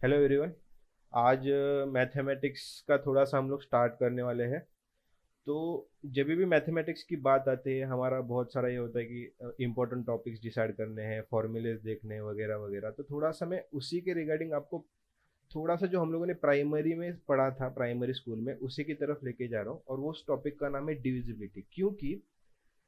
Hello everyone. आज mathematics का थोड़ा सा हम लोग स्टार्ट करने वाले हैं। तो जब भी मैथमेटिक्स की बात आती है हमारा बहुत सारा ये होता है कि इम्पोर्टेंट टॉपिक्स डिसाइड करने हैं, फॉर्मूलेज देखने हैं वगैरह वगैरह। तो थोड़ा सा मैं उसी के रिगार्डिंग आपको थोड़ा सा जो हम लोगों ने प्राइमरी में पढ़ा था, प्राइमरी स्कूल में, उसी की तरफ लेके जा रहा हूँ। और वो उस टॉपिक का नाम है डिविजिबिलिटी। क्योंकि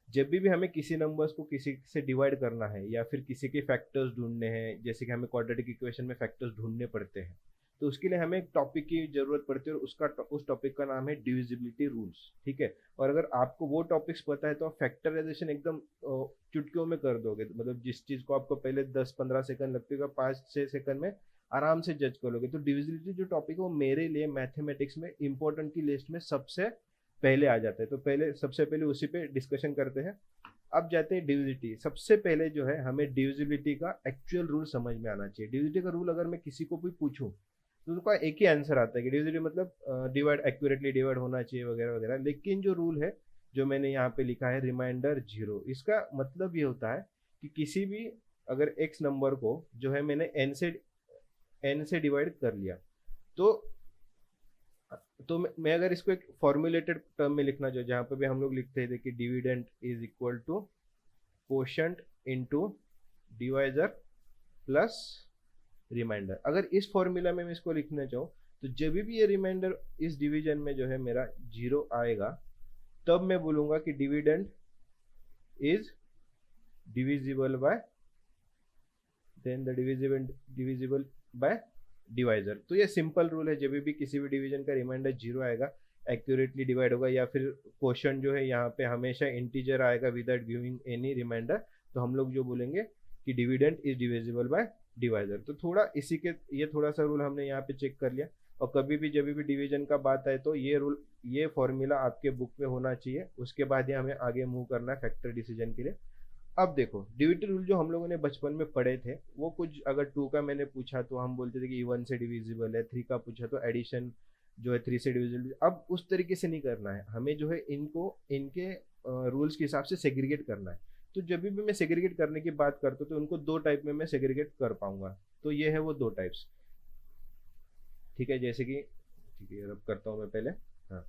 जब भी हमें किसी नंबर्स को किसी से डिवाइड करना है या फिर किसी के फैक्टर्स ढूंढने हैं, जैसे कि हमें क्वाड्रेटिक इक्वेशन में फैक्टर्स ढूंढने पड़ते हैं, तो उसके लिए हमें एक टॉपिक की जरूरत पड़ती है और उसका उस टॉपिक का नाम है डिविजिबिलिटी रूल्स। ठीक है। और अगर आपको वो टॉपिक्स पता है तो आप फैक्टराइजेशन एकदम चुटकियों में कर दोगे। मतलब जिस चीज को आपको पहले 10-15 सेकंड लगते होगा, 5-6 सेकंड में आराम से जज कर लोगे। तो डिविजिबिलिटी जो टॉपिक है वो मेरे लिए मैथमेटिक्स में इंपॉर्टेंट की लिस्ट में सबसे पहले आ जाते हैं। तो पहले सबसे पहले उसी पे डिस्कशन करते हैं। अब जाते हैं डिविजिबिलिटी। सबसे पहले जो है हमें डिविजिबिलिटी का एक्चुअल रूल समझ में आना चाहिए। डिविजिबिलिटी का रूल अगर मैं किसी को भी पूछूं तो उनका एक ही आंसर आता है कि डिविजिबिलिटी मतलब डिवाइड एक्यूरेटली डिवाइड होना चाहिए वगैरह वगैरह। लेकिन जो रूल है जो मैंने यहाँ पे लिखा है रिमाइंडर जीरो, इसका मतलब ये होता है कि किसी भी अगर एक्स नंबर को जो है मैंने एन से डिवाइड कर लिया, तो मैं अगर इसको एक फॉर्मुलेटेड टर्म में लिखना चाहूँ, जहां पे भी हम लोग लिखते थे कि dividend is equal to quotient into divisor plus remainder, अगर इस फॉर्मूला में मैं इसको लिखना चाहूँ, तो जब भी ये रिमाइंडर इस डिवीजन में जो है मेरा जीरो आएगा, तब मैं बोलूंगा कि dividend is divisible by, then the divisible by divisor. तो ये सिंपल रूल है। जब भी किसी भी डिवीजन का रिमाइंडर जीरो आएगा, एक्यूरेटली डिवाइड होगा, या फिर क्वेश्चन जो है यहाँ पे हमेशा इंटीजर आएगा विदाउट गिविंग एनी रिमाइंडर, तो हम लोग जो बोलेंगे कि dividend is divisible by divisor. तो थोड़ा इसी के ये थोड़ा सा रूल हमने यहाँ पे चेक कर लिया। और कभी भी जब भी डिवीजन का बात आए तो ये रूल, ये फॉर्मूला आपके बुक में होना चाहिए। उसके बाद ही हमें आगे मूव करना है फैक्टर डिसीजन के लिए। अब देखो डिविजिबिलिटी रूल जो हम लोगों ने बचपन में पढ़े थे, वो कुछ अगर टू का मैंने पूछा तो हम बोलते थे कि वन से डिविजिबल है, थ्री का पूछा तो एडिशन जो है थ्री से डिविजिबल। अब उस तरीके से नहीं करना है हमें, जो है इनको इनके रूल्स के हिसाब से सेग्रीगेट करना है। तो जब भी मैं सेग्रीगेट करने की बात करता हूँ तो उनको दो टाइप में मैं सेग्रीगेट कर पाऊंगा। तो ये है वो दो टाइप्स। ठीक है, जैसे कि ठीक है अब करता हूँ मैं पहले। हाँ,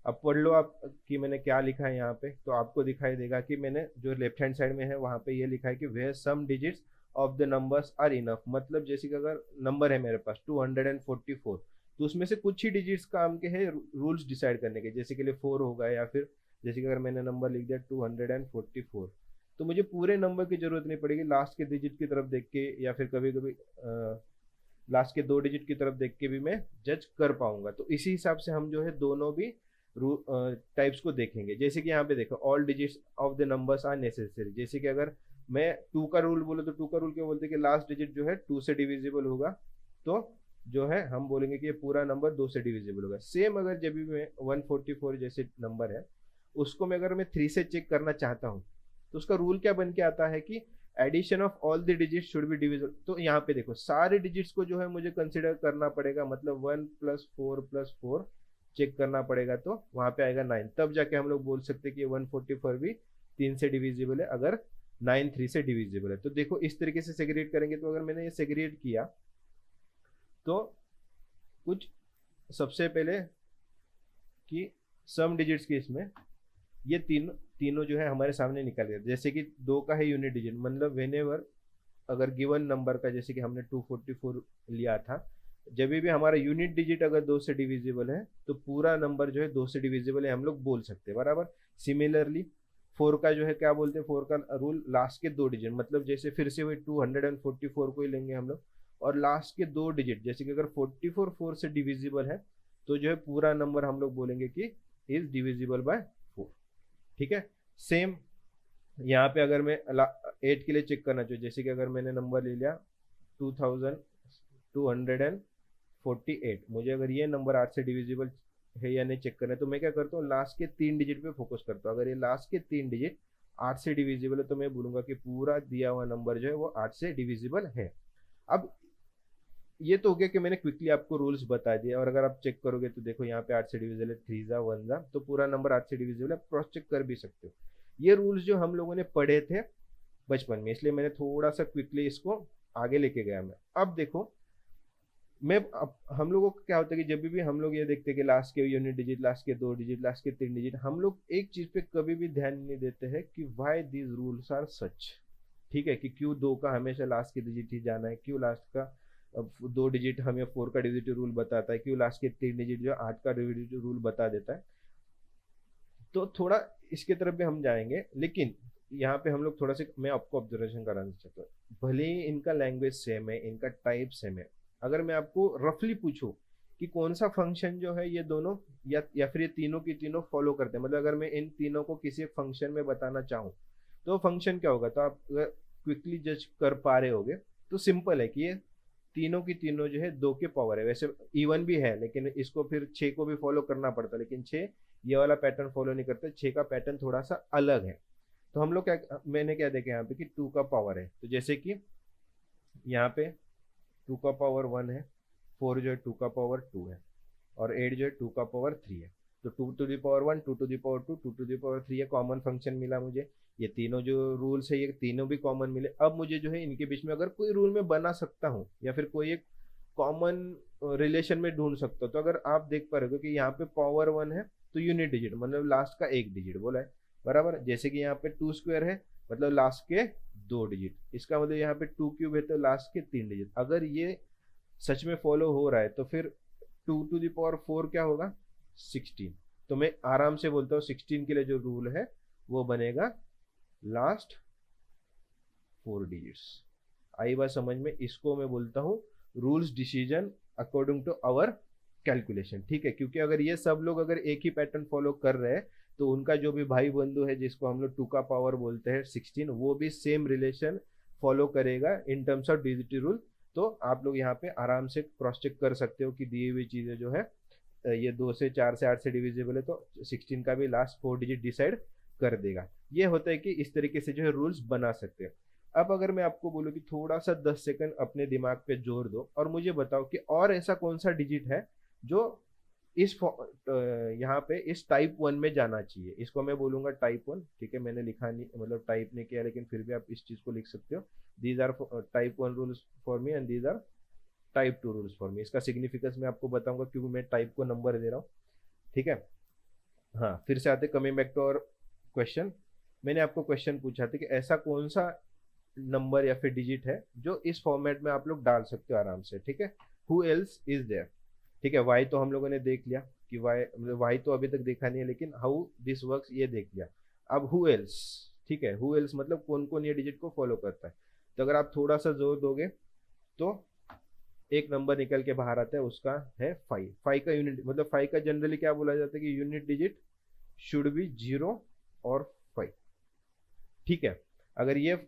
अब पढ़ लो आप कि मैंने क्या लिखा है यहाँ पे। तो आपको दिखाई देगा कि मैंने जो लेफ्ट हैंड साइड में है वहां पे ये लिखा है कि where sum digits of the numbers are enough. मतलब जैसे कि अगर नंबर है मेरे पास 244, तो उसमें से कुछ ही डिजिट्स काम के हैं रूल्स डिसाइड करने के, जैसे कि लिए 4 होगा, या फिर जैसे कि अगर मैंने नंबर लिख दिया 244, तो मुझे पूरे नंबर की जरूरत नहीं पड़ेगी, लास्ट के डिजिट की तरफ देख के या फिर कभी कभी लास्ट के दो डिजिट की तरफ देख के भी मैं जज कर पाऊंगा। तो इसी हिसाब से हम जो है दोनों भी टाइप्स को देखेंगे। जैसे कि यहाँ पे देखो all digits of the numbers are necessary. जैसे कि अगर मैं टू का रूल बोलो तो टू का रूल क्या बोलते हैं कि लास्ट डिजिट जो है टू से डिविजिबल होगा, तो जो है हम बोलेंगे कि ये पूरा नंबर दो से डिविजिबल होगा। सेम अगर जब भी मैं 144 जैसे नंबर है उसको मैं अगर मैं थ्री से चेक करना चाहता हूँ, तो उसका रूल क्या बन के आता है कि addition of all the digit should be divisible. तो यहाँ पे देखो सारे डिजिट्स को जो है मुझे कंसिडर करना पड़ेगा, मतलब 1 + 4 + 4 चेक करना पड़ेगा, तो वहां पे आएगा 9। तब जाके हम लोग बोल सकते हैं कि 144 भी तीन से डिविजिबल है, अगर 9 3 से डिविजिबल है। तो देखो इस तरीके से सेग्रीगेट करेंगे। तो अगर मैंने ये सेग्रीगेट किया तो कुछ सबसे पहले कि सम डिजिट्स के इसमें ये तीनों जो है हमारे सामने निकल गए। जैसे कि दो का है यूनिट डिजिट, मतलब वेन एवर अगर गिवन नंबर का, जैसे कि हमने 244 लिया था, जब भी हमारा यूनिट डिजिट अगर दो से डिविजिबल है तो पूरा नंबर जो है दो से डिविजिबल है, हम लोग बोल सकते हैं बराबर। सिमिलरली फोर का जो है क्या बोलते हैं, फोर का रूल लास्ट के दो डिजिट, मतलब जैसे फिर से वही 244 को ही लेंगे हम लोग, और लास्ट के दो डिजिट जैसे कि अगर 44 4 से डिविजिबल है तो जो है पूरा नंबर हम लोग बोलेंगे कि इज डिविजिबल बाय 4। ठीक है। सेम यहाँ पे अगर मैं 8 के लिए चेक करना चाहिए, जैसे कि अगर मैंने नंबर ले लिया 2248, मुझे अगर ये नंबर 8 से डिविजिबल है या नहीं चेक करना है, तो मैं क्या करता हूँ लास्ट के तीन डिजिट पे फोकस करता हूँ। अगर ये लास्ट के तीन डिजिट 8 से डिविजिबल है तो मैं बोलूंगा कि पूरा दिया हुआ नंबर जो है वो 8 से डिविजिबल है। अब ये तो हो गया कि मैंने क्विकली आपको रूल्स बता दिया। और अगर आप चेक करोगे तो देखो यहाँ पे 8 से डिविजिबल है, थ्री जा वन जा, तो पूरा नंबर 8 से डिविजिबल है, क्रॉस चेक कर भी सकते हो। ये रूल्स जो हम लोगों ने पढ़े थे बचपन में, इसलिए मैंने थोड़ा सा क्विकली इसको आगे लेके गया मैं। अब देखो हम लोगों को क्या होता है कि जब भी हम लोग ये देखते हैं कि लास्ट के यूनिट डिजिट, लास्ट के 2 डिजिट, लास्ट के 3 डिजिट, हम लोग एक चीज पे कभी भी ध्यान नहीं देते हैं कि why these rules are such. ठीक है, कि क्यों 2 का हमेशा लास्ट के डिजिट ही जाना है, क्यों लास्ट का 2 डिजिट हमें 4 का डिविजिटिव रूल बताता है, क्यों लास्ट के 3 डिजिट जो 8 का डिविजिटिव रूल बता देता है। तो थोड़ा इसके तरफ भी हम जाएंगे, लेकिन यहाँ पे हम लोग थोड़ा सा मैं आपको ऑब्जर्वेशन कराना चाहता हूँ। भले ही इनका लैंग्वेज सेम है, इनका टाइप सेम है, अगर मैं आपको रफली पूछूं कि कौन सा फंक्शन जो है ये दोनों या फिर ये तीनों की तीनों फॉलो करते हैं, मतलब अगर मैं इन तीनों को किसी फंक्शन में बताना चाहूँ तो फंक्शन क्या होगा, तो आप अगर क्विकली जज कर पा रहे होगे तो सिंपल है कि ये तीनों की तीनों जो है 2 के पावर है। वैसे इवन भी है, लेकिन इसको फिर 6 को भी फॉलो करना पड़ता है, लेकिन 6 ये वाला पैटर्न फॉलो नहीं करते, 6 का पैटर्न थोड़ा सा अलग है। तो हम लोग क्या, मैंने क्या देखा यहाँ पे कि 2 का पावर है, तो जैसे कि यहाँ पे 2 का पावर 1 है, 4 जो है 2 का पावर 2 है, और 8 जो है 2 का पावर 3 है। तो 2 to the power 1, 2 to the power 2, 2 to the power 3 है, कॉमन फंक्शन मिला मुझे। ये तीनों जो रूल्स है ये तीनों भी कॉमन मिले। अब मुझे जो है इनके बीच में अगर कोई रूल मैं बना सकता हूँ या फिर कोई एक कॉमन रिलेशन में ढूंढ सकता हूँ, तो अगर आप देख पा रहे हो कि यहाँ पे पावर 1 है तो यूनिट डिजिट मतलब लास्ट का एक डिजिट बोला है, बराबर। जैसे कि यहाँ पे 2 स्क्वायर है मतलब लास्ट के 2 डिजिट, इसका मतलब यहाँ पे 2 क्यूब है तो लास्ट के 3 डिजिट। अगर ये सच में फॉलो हो रहा है तो फिर 2 to the power 4 क्या होगा, 16। तो मैं आराम से बोलता हूँ 16 के लिए जो रूल है वो बनेगा लास्ट 4 डिजिट्स। आई बात समझ में, इसको मैं बोलता हूँ rules decision according to our calculation. ठीक है, क्योंकि अगर ये सब लोग अगर एक ही पैटर्न फॉलो कर रहे हैं तो उनका जो भी भाई बंधु है जिसको हम लोग 2 का पावर बोलते हैं 16, वो भी सेम रिलेशन फॉलो करेगा in terms of digital rule. तो आप लोग यहाँ पे आराम से क्रॉस चेक कर सकते हो कि दी हुई चीजें जो है ये 2 से 4 से 8 से डिविजिबल है, तो 16 का भी लास्ट 4 डिजिट डिसाइड कर देगा। ये होता है कि इस तरीके से जो है रूल्स बना सकते हैं। अब अगर मैं आपको बोलूँ कि थोड़ा सा 10 सेकंड अपने दिमाग पे जोर दो और मुझे बताओ कि और ऐसा कौन सा डिजिट है जो इस यहाँ पे इस टाइप 1 में जाना चाहिए। इसको मैं बोलूंगा टाइप 1। ठीक है, मैंने लिखा नहीं, मतलब टाइप नहीं किया, लेकिन फिर भी आप इस चीज को लिख सकते हो। These are type 1 rules for me and these are type 2 rules for me. इसका सिग्निफिकेंस मैं आपको बताऊंगा क्योंकि मैं टाइप को नंबर दे रहा हूँ। ठीक है, हाँ, फिर से आते कमिंग बैक टू और क्वेश्चन। मैंने आपको क्वेश्चन पूछा था कि ऐसा कौन सा नंबर या फिर डिजिट है जो इस फॉर्मेट में आप लोग डाल सकते हो आराम से। ठीक है, हु एल्स इज देयर। ठीक है, वाई तो हम लोगों ने देख लिया कि वाई, मतलब वाई तो अभी तक देखा नहीं है, लेकिन हाउ दिस वर्क्स ये देख लिया। अब हु एल्स, ठीक है, हु एल्स मतलब कौन कौन ये डिजिट को फॉलो करता है। तो अगर आप थोड़ा सा जोर दोगे तो एक नंबर निकल के बाहर आता है, उसका है 5। 5 का यूनिट मतलब 5 का जनरली क्या बोला जाता है कि यूनिट डिजिट शुड बी 0 और 5। ठीक है, अगर ये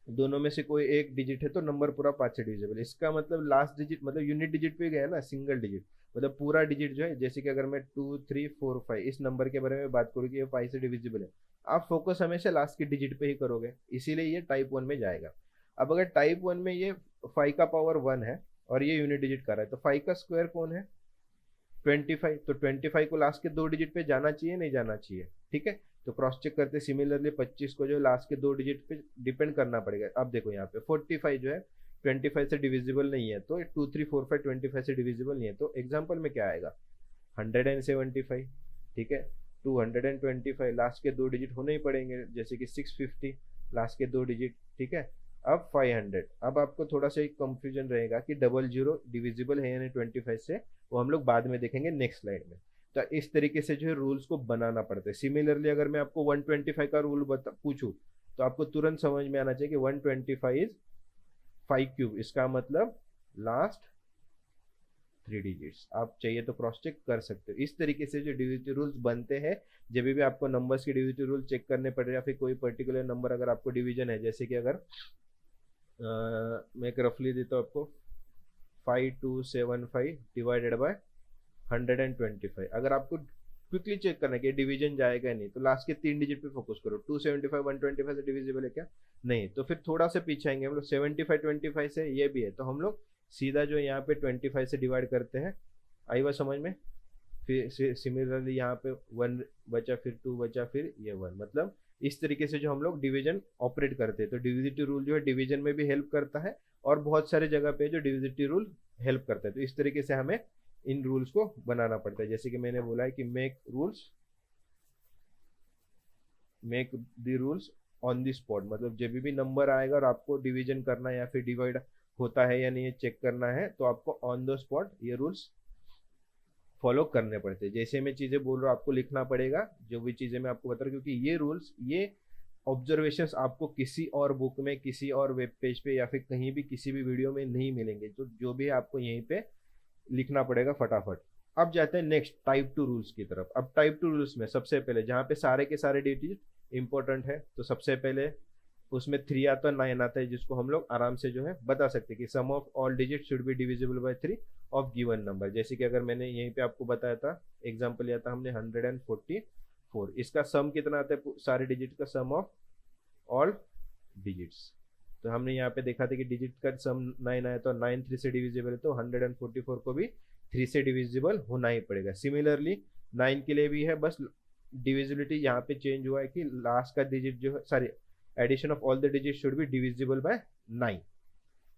दोनों में से कोई एक डिजिट है तो नंबर पूरा 5 से डिविजिबल। इसका मतलब लास्ट डिजिट मतलब यूनिट डिजिट पे गया ना, सिंगल डिजिट मतलब पूरा डिजिट जो है, जैसे कि अगर मैं 2 3 4 5 इस नंबर के बारे में बात करूँ कि ये 5 से डिविजिबल है, आप फोकस हमेशा लास्ट के डिजिट पे ही करोगे, इसीलिए ये टाइप 1 में जाएगा। अब अगर टाइप 1 में ये 5 का पावर 1 है और ये यूनिट डिजिट कर रहा है, तो 5 का स्क्वायर कौन है, 25। तो 25 को लास्ट के 2 डिजिट पे जाना चाहिए नहीं जाना चाहिए। ठीक है, तो क्रॉस चेक करते सिमिलरली 25 को जो लास्ट के 2 डिजिट पे डिपेंड करना पड़ेगा। अब देखो यहाँ पे 45 जो है 25 से डिविजिबल नहीं है, तो 2 3 4 5 25 से डिविजिबल नहीं है, तो एग्जाम्पल में क्या आएगा 175। ठीक है, 225 लास्ट के 2 डिजिट होने ही पड़ेंगे, जैसे कि 650 लास्ट के 2 डिजिट। ठीक है, अब 500। अब आपको थोड़ा सा एक कंफ्यूजन रहेगा कि 00 डिविजिबल है यानी 25 से, वो हम लोग बाद में देखेंगे नेक्स्ट स्लाइड में। तो इस तरीके से जो है रूल्स को बनाना पड़ता है। सिमिलरली अगर मैं आपको 125 का रूल पूछूं तो आपको तुरंत समझ में आना चाहिए कि 125 इज 5 क्यूब, इसका मतलब लास्ट 3 डिजिट्स। आप चाहिए तो क्रॉस चेक कर सकते हो। इस तरीके से जो डिविजिटिव रूल्स बनते हैं, जब भी आपको नंबर्स के डिविजिटिव रूल चेक करने पड़ रहे या फिर कोई पर्टिकुलर नंबर अगर आपको डिवीजन है, जैसे कि अगर मैं एक रफली देता हूँ आपको 5275 डिवाइडेड बाय 125। अगर आपको क्विकली चेक करना है कि डिवीजन जाएगा नहीं, तो लास्ट के 3 डिजिट पे फोकस करो। 275 125 से डिविजिबल है क्या, नहीं, तो फिर थोड़ा सा पीछे आएंगे हम लोग, 75 25 से ये भी है, तो हम लोग सीधा जो यहाँ पे 25 से डिवाइड करते हैं। आई बात समझ में। फिर सिमिलरली यहाँ पे 1 बचा, फिर 2 बचा, फिर ये 1, मतलब इस तरीके से जो हम लोग डिवीजन ऑपरेट करते हैं। तो डिविजिटिव रूल जो है डिवीजन में भी हेल्प करता है और बहुत सारे जगह पे जो डिविजिटिव रूल हेल्प करता है। तो इस तरीके से हमें इन रूल्स को बनाना पड़ता है। जैसे कि मैंने बोला है कि make the rules on the spot, मतलब जब भी नंबर आएगा और आपको डिवीजन करना है या फिर डिवाइड होता है या नहीं ये चेक करना है, तो आपको ऑन द स्पॉट ये रूल्स फॉलो करने पड़ते हैं। जैसे मैं चीजें बोल रहा हूँ आपको लिखना पड़ेगा, जो भी चीजें मैं आपको बता रहा हूँ, क्योंकि ये रूल्स, ये ऑब्जर्वेशंस आपको किसी और बुक में, किसी और वेब पेज पे या फिर कहीं भी किसी भी वीडियो में नहीं मिलेंगे। तो जो भी है आपको यहीं पे लिखना पड़ेगा फटाफट। अब जाते हैं नेक्स्ट टाइप टू रूल्स की तरफ। अब टाइप टू रूल्स में सबसे पहले जहाँ पे सारे के सारे डिजिट इंपॉर्टेंट है, तो सबसे पहले उसमें 3 आता है, 9 आता है, जिसको हम लोग आराम से जो है बता सकते हैं कि sum of all digit should be divisible by 3 of given number. जैसे कि अगर मैंने यहीं पे आपको बताया था, एग्जांपल लिया था हमने 144, इसका सम कितना आता है, सारे डिजिट का सम ऑफ ऑल डिजिट्स। तो हमने यहाँ पे देखा था कि डिजिट का सम 9 आया, तो 9 3 से डिविजिबल है, तो 144 को भी 3 से डिविजिबल होना ही पड़ेगा। सिमिलरली 9 के लिए भी है, बस डिविजिबिलिटी यहाँ पे चेंज हुआ है कि लास्ट का डिजिट जो है, sorry, addition of all the digit should be divisible by 9।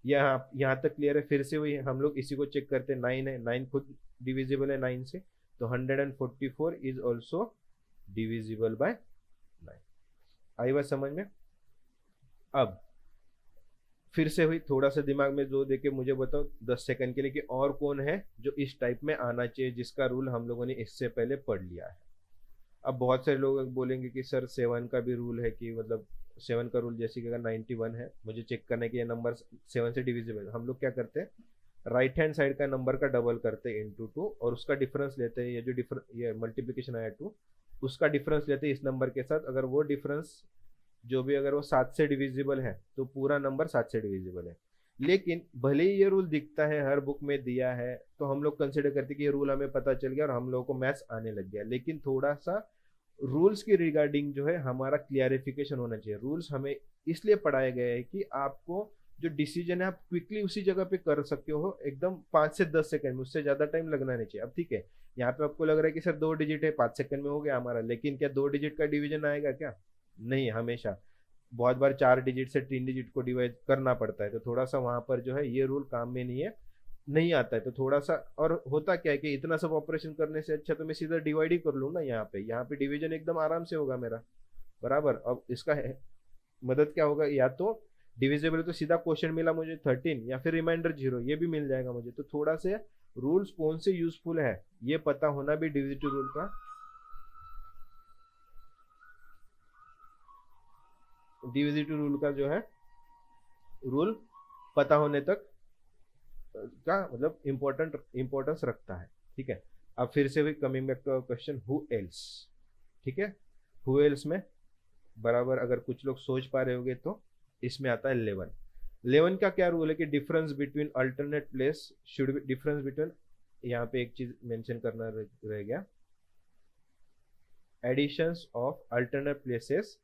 यहाँ तक क्लियर है। फिर से वही हम लोग इसी को चेक करते हैं, 9 है, 9 खुद डिविजिबल है 9 से, तो 144 इज ऑल्सो डिविजिबल बाय 9। आई बात समझ में? अब फिर से हुई, थोड़ा सा दिमाग में जोर देके मुझे बताओ 10 सेकंड के लिए कि और कौन है जो इस टाइप में आना चाहिए, जिसका रूल हम लोगों ने इससे पहले पढ़ लिया है। अब बहुत सारे लोग बोलेंगे कि सर 7 का भी रूल है, कि मतलब 7 का रूल, जैसे कि अगर 91 है, मुझे चेक करना है कि ये नंबर 7 से डिविजिबल है, हम लोग क्या करते हैं, राइट हैंड साइड का नंबर का डबल करते हैं इंटू 2, और उसका डिफरेंस लेते हैं, ये जो ये मल्टीप्लीकेशन आया 2, उसका डिफरेंस लेते हैं इस नंबर के साथ। अगर वो डिफरेंस जो भी, अगर वो 7 से डिविजिबल है तो पूरा नंबर 7 से डिविजिबल है। लेकिन भले ही ये रूल दिखता है, हर बुक में दिया है, तो हम लोग कंसिडर करते हैं कि ये रूल हमें पता चल गया और हम लोगों को मैथ्स आने लग गया। लेकिन थोड़ा सा रूल्स के रिगार्डिंग जो है हमारा क्लियरिफिकेशन होना चाहिए। रूल्स हमें इसलिए पढ़ाए गए हैं कि आपको जो डिसीजन है आप क्विकली उसी जगह पे कर सकते हो, एकदम 5 से 10 सेकंड में, उससे ज्यादा टाइम लगना नहीं चाहिए। अब ठीक है, यहाँ पे आपको लग रहा है कि सर 2 डिजिट है, 5 सेकंड में हो गया हमारा, लेकिन क्या 2 डिजिट का डिवीजन आएगा क्या? नहीं, हमेशा बहुत बार 4 डिजिट से 3 डिजिट को डिवाइड करना पड़ता है। तो थोड़ा सा वहां पर जो है ये रूल काम में नहीं है, नहीं आता है। तो थोड़ा सा, और होता क्या है कि इतना सब ऑपरेशन करने से अच्छा तो मैं सीधा डिवाइड ही कर लूंगा। यहाँ पे डिवीजन एकदम आराम से होगा मेरा, बराबर। अब इसका है मदद क्या होगा, या तो डिविजिबल तो सीधा क्वेश्चन मिला मुझे 13, या फिर रिमाइंडर 0, ये भी मिल जाएगा मुझे। तो थोड़ा से रूल्स कौन से यूजफुल है ये पता होना भी डिविजिटिव रूल का, डिविजिटिव रूल का जो है रूल पता होने तक का मतलब इंपॉर्टेंस रखता है। ठीक है, अब फिर से भी coming back to question, who else. ठीक है, हु एल्स में बराबर अगर कुछ लोग सोच पा रहे होंगे तो इसमें आता है 11 का क्या रूल है कि difference between alternate place should be, difference between, यहाँ पे एक चीज मेंशन करना रह गया, additions of alternate places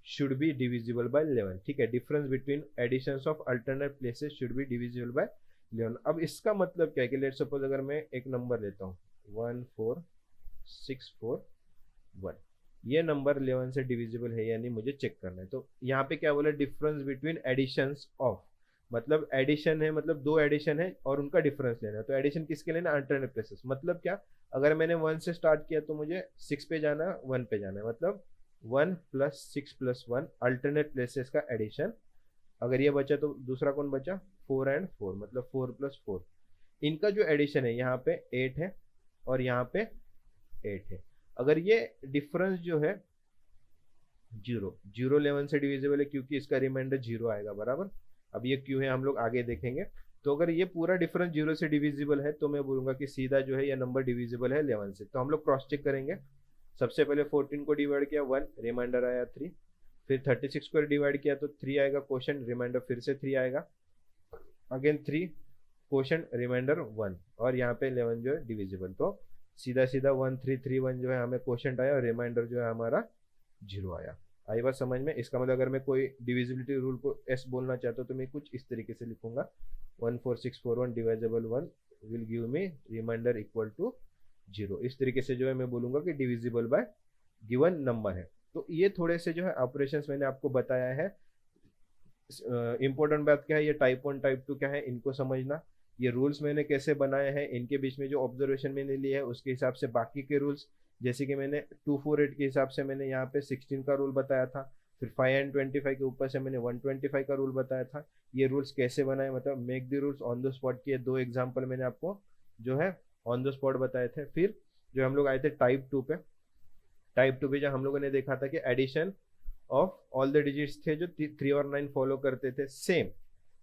should be divisible by 11। ठीक है, difference between additions of alternate places should be divisible by 11। अब इसका मतलब क्या है कि लेट सपोज अगर मैं एक नंबर लेता हूँ 14641, ये नंबर 11 से डिविजिबल है या नहीं मुझे चेक करना है। तो यहाँ पे क्या बोला, डिफरेंस बिटवीन एडिशंस ऑफ, मतलब एडिशन है, मतलब 2 एडिशन है और उनका डिफरेंस लेना है। तो एडिशन किसके लेना, अल्टरनेट प्लेसेस। मतलब क्या, अगर मैंने 1 से स्टार्ट किया तो मुझे 6 पे जाना है, 1 पे जाना है, मतलब 1 + 6 + 1 अल्टरनेट प्लेसेस का एडिशन। अगर ये बचा तो दूसरा कौन बचा, 4 और 4, मतलब 4 + 4, इनका जो एडिशन है यहाँ पे 8 है और यहाँ पे 8 है। अगर ये डिफरेंस जो है 0 11 से डिविजिबल है क्योंकि इसका रिमाइंडर 0 आएगा, बराबर। अब ये क्यों है हम लोग आगे देखेंगे। तो अगर ये पूरा डिफरेंस 0 से डिविजिबल है तो मैं बोलूंगा कि सीधा जो है ये नंबर डिविजिबल है 11 से। तो हम लोग क्रॉस चेक करेंगे। सबसे पहले 14 को डिवाइड किया 1, रिमाइंडर आया 3, फिर 36 को डिवाइड किया तो 3 आएगा क्वेश्चन, रिमाइंडर फिर से 3 आएगा, अगेन 3 क्वेश्चन, रिमाइंडर 1, और यहाँ पे 11 जो है डिविजिबल। तो सीधा सीधा 1 3 3 1 जो है हमें क्वेश्चन आया और रिमाइंडर जो है हमारा 0 आया। आई बात समझ में? इसका मतलब अगर मैं कोई डिविजिबिलिटी रूल को एस बोलना चाहता हूँ तो मैं कुछ इस तरीके से लिखूंगा, 14641 divisible 1 will give me remainder equal to 0। इस तरीके से जो है मैं बोलूंगा कि डिविजिबल बाय गिवन नंबर है। तो ये थोड़े से जो है ऑपरेशंस मैंने आपको बताया है। इंपॉर्टेंट बात क्या है, ये टाइप 1 टाइप 2 क्या है इनको समझना। ये रूल्स मैंने कैसे बनाए हैं, इनके बीच में जो ऑब्जर्वेशन मैंने लिए है उसके हिसाब से बाकी के रूल्स, जैसे कि मैंने 248 के हिसाब से मैंने यहाँ पे 16 का रूल बताया था, फिर 5 एंड 25 के ऊपर से मैंने 125 का रूल बताया था। ये रूल्स कैसे बनाए, मतलब make the rules on the spot के दो एग्जाम्पल मैंने आपको जो है ऑन द स्पॉट बताए थे। फिर जो हम लोग आए थे टाइप 2 पे, टाइप 2 पे जब हम लोगों ने देखा था कि addition of all the digits थे जो 3 और 9 फॉलो करते थे, सेम